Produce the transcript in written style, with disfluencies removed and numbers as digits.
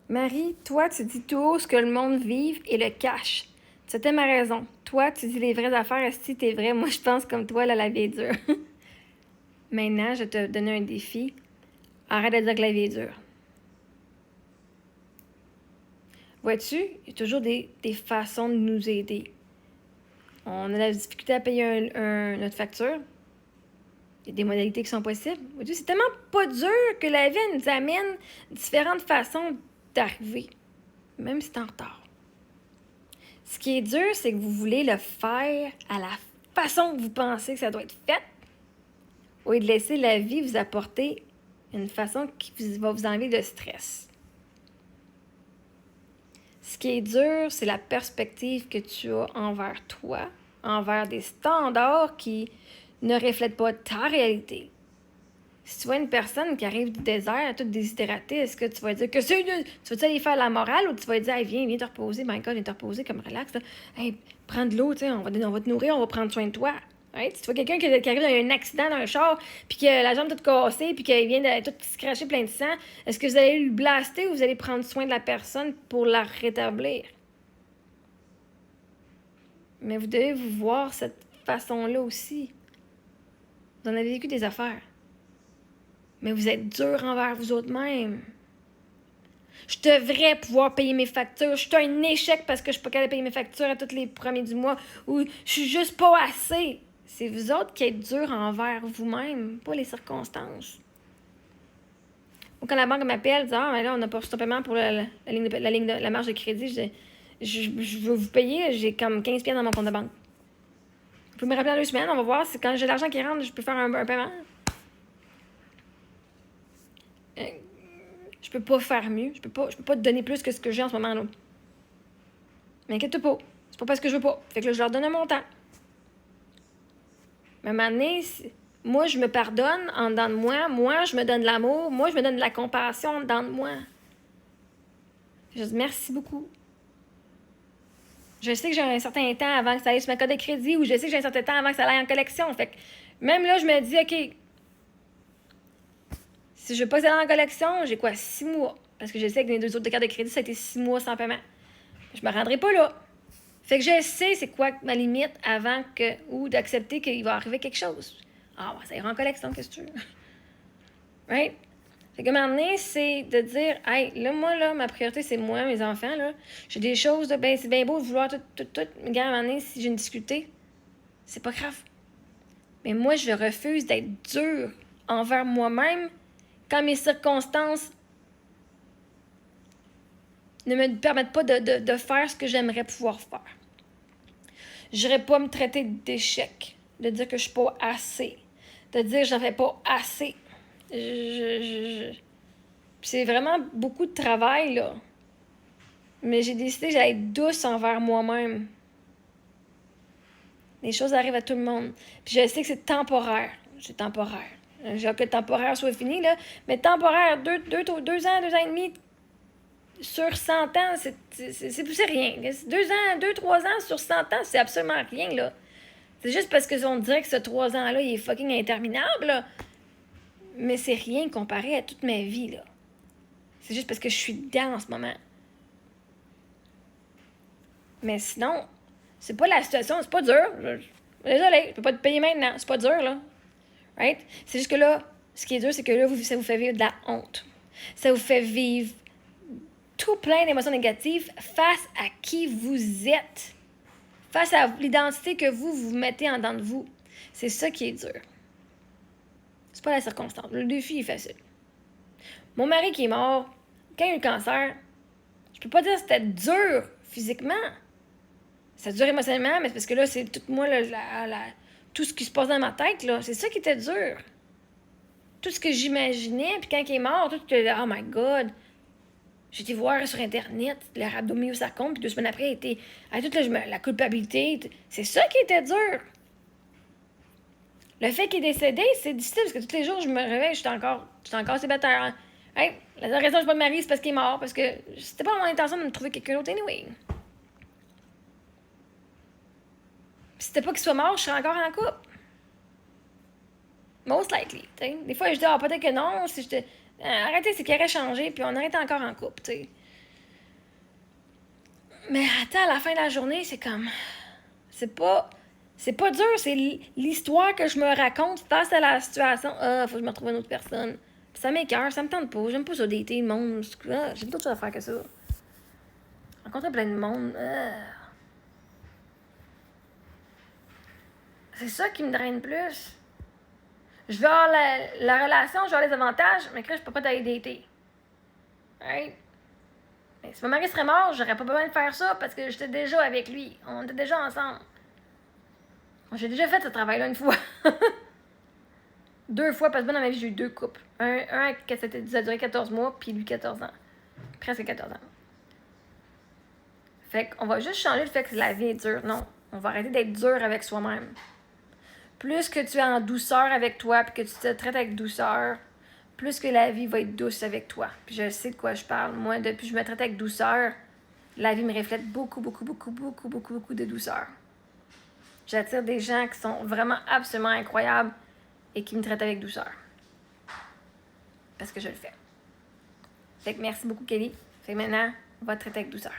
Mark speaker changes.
Speaker 1: Marie, toi, tu dis tout haut ce que le monde vive et le cache. C'était ma raison. Toi, tu dis les vraies affaires, si t'es vrai. Moi, je pense comme toi, là, la vie est dure. Maintenant, je vais te donner un défi. Arrête de dire que la vie est dure. Vois-tu, il y a toujours des façons de nous aider. On a de la difficulté à payer notre facture. Il y a des modalités qui sont possibles. Vois-tu, c'est tellement pas dur que la vie nous amène différentes façons d'arriver, même si t'es en retard. Ce qui est dur, c'est que vous voulez le faire à la façon que vous pensez que ça doit être fait, au lieu de laisser la vie vous apporter une façon qui va vous enlever de stress. Ce qui est dur, c'est la perspective que tu as envers toi, envers des standards qui ne reflètent pas ta réalité. Si tu vois une personne qui arrive du désert, toute déshydratée, est-ce que tu vas dire que c'est une... Tu vas-tu aller faire la morale ou tu vas dire, hey, viens te reposer, my God, viens te reposer, comme relax, là. Hey, prends de l'eau, tu sais, on va te nourrir, on va prendre soin de toi. Right? Si tu vois quelqu'un qui arrive dans un accident d'un char, puis que la jambe toute cassée, puis qu'il vient de tout se cracher plein de sang, est-ce que vous allez le blaster ou vous allez prendre soin de la personne pour la rétablir? Mais vous devez vous voir cette façon-là aussi. Vous en avez vécu des affaires. Mais vous êtes dur envers vous autres-mêmes. Je devrais pouvoir payer mes factures. Je suis un échec parce que je suis pas capable de payer mes factures à tous les premiers du mois. Ou je suis juste pas assez. C'est vous autres qui êtes durs envers vous-même, pas les circonstances. Ou quand la banque m'appelle, dit ah, mais là, on n'a pas reçu ton paiement pour la marge de crédit, je veux vous payer, j'ai comme 15$ dans mon compte de banque. Vous pouvez me rappeler dans 2 semaines, on va voir si quand j'ai l'argent qui rentre, je peux faire un paiement. Je peux pas faire mieux. Je peux pas te donner plus que ce que j'ai en ce moment, là. Mais inquiète-toi pas. C'est pas parce que je veux pas. Fait que là, je leur donne un montant. Mais à un moment donné, moi, je me pardonne en dedans de moi. Moi, je me donne de l'amour. Moi, je me donne de la compassion en dedans de moi. Je dis merci beaucoup. Je sais que j'ai un certain temps avant que ça aille sur ma carte de crédit ou je sais que j'ai un certain temps avant que ça aille en collection. Fait que même là, je me dis, OK, si je veux pas que ça aille en collection, j'ai quoi, 6 mois? Parce que je sais que les 2 autres cartes de crédit, ça a été 6 mois sans paiement. Je me rendrai pas là. Fait que je sais c'est quoi ma limite avant que ou d'accepter qu'il va arriver quelque chose. Ah, ça ira en collection, qu'est-ce que tu veux? Right? Fait que un moment donné, c'est de dire, hey, là, moi, là, ma priorité, c'est moi, mes enfants, là. J'ai des choses, ben, c'est bien beau de vouloir tout. Mais gars, à un moment donné, si j'ai une difficulté, c'est pas grave. Mais moi, je refuse d'être dur envers moi-même quand mes circonstances ne me permettent pas de faire ce que j'aimerais pouvoir faire. Je n'irais pas me traiter d'échec, de dire que je suis pas assez, de dire que j'en fais pas assez. C'est vraiment beaucoup de travail, là. Mais j'ai décidé que j'allais être douce envers moi-même. Les choses arrivent à tout le monde. Puis je sais que c'est temporaire. C'est temporaire. J'ai hâte que le temporaire soit fini, là. Mais temporaire, 2 ans, 2 ans et demi, sur 100 ans, c'est rien. 2, 3 ans sur 100 ans, c'est absolument rien, là. C'est juste parce que on dirait que ce 3 ans-là, il est fucking interminable, là. Mais c'est rien comparé à toute ma vie, là. C'est juste parce que je suis dedans en ce moment. Mais sinon, c'est pas la situation, c'est pas dur. Désolée, je peux pas te payer maintenant, c'est pas dur, là. Right? C'est juste que là, ce qui est dur, c'est que là, ça vous fait vivre de la honte. Ça vous fait vivre tout plein d'émotions négatives face à qui vous êtes. Face à l'identité que vous mettez en dedans de vous. C'est ça qui est dur. C'est pas la circonstance. Le défi est facile. Mon mari qui est mort, quand il a eu le cancer, je peux pas dire que c'était dur physiquement. Ça dure émotionnellement, mais c'est parce que là, c'est tout moi, tout ce qui se passe dans ma tête, là. C'est ça qui était dur. Tout ce que j'imaginais, puis quand il est mort, tout, oh my God. J'ai été voir sur Internet le rhabdomyosarcome, puis 2 semaines après, il était. Toute la culpabilité. C'est ça qui était dur. Le fait qu'il est décédé, c'est difficile parce que tous les jours, je me réveille, je suis encore célibataire. Hein. Hey, la raison que je suis pas mariée, c'est parce qu'il est mort, parce que c'était pas mon intention de me trouver quelqu'un d'autre anyway. Si c'était pas qu'il soit mort, je serais encore en couple. Most likely, t'sais. Des fois, je dis, peut-être que non, si j'étais. Arrêtez, c'est qu'il aurait changé, puis on aurait été encore en couple, t'sais. Mais attends, à la fin de la journée, c'est comme... C'est pas... C'est pas dur, c'est l'histoire que je me raconte face à la situation. Ah, faut que je me retrouve une autre personne. Puis ça m'écoeure, ça me tente pas. J'aime pas ça dater le monde. Ah, j'ai d'autres choses à faire que ça. Rencontrer plein de monde. C'est ça qui me draine plus. Je veux avoir la relation, je veux avoir les avantages, mais que là, je peux pas d'aller dater. Right? Mais si mon mari serait mort, j'aurais pas besoin de faire ça parce que j'étais déjà avec lui. On était déjà ensemble. J'ai déjà fait ce travail-là une fois. 2 fois, parce que dans ma vie, j'ai eu 2 couples. Un ça a duré 14 mois, puis lui 14 ans. Presque 14 ans. Fait qu'on va juste changer le fait que la vie est dure. Non, on va arrêter d'être dur avec soi-même. Plus que tu es en douceur avec toi, puis que tu te traites avec douceur, plus que la vie va être douce avec toi. Puis je sais de quoi je parle. Moi, depuis que je me traite avec douceur, la vie me reflète beaucoup de douceur. J'attire des gens qui sont vraiment absolument incroyables et qui me traitent avec douceur. Parce que je le fais. Fait que merci beaucoup, Kelly. Fait que maintenant, on va te traiter avec douceur.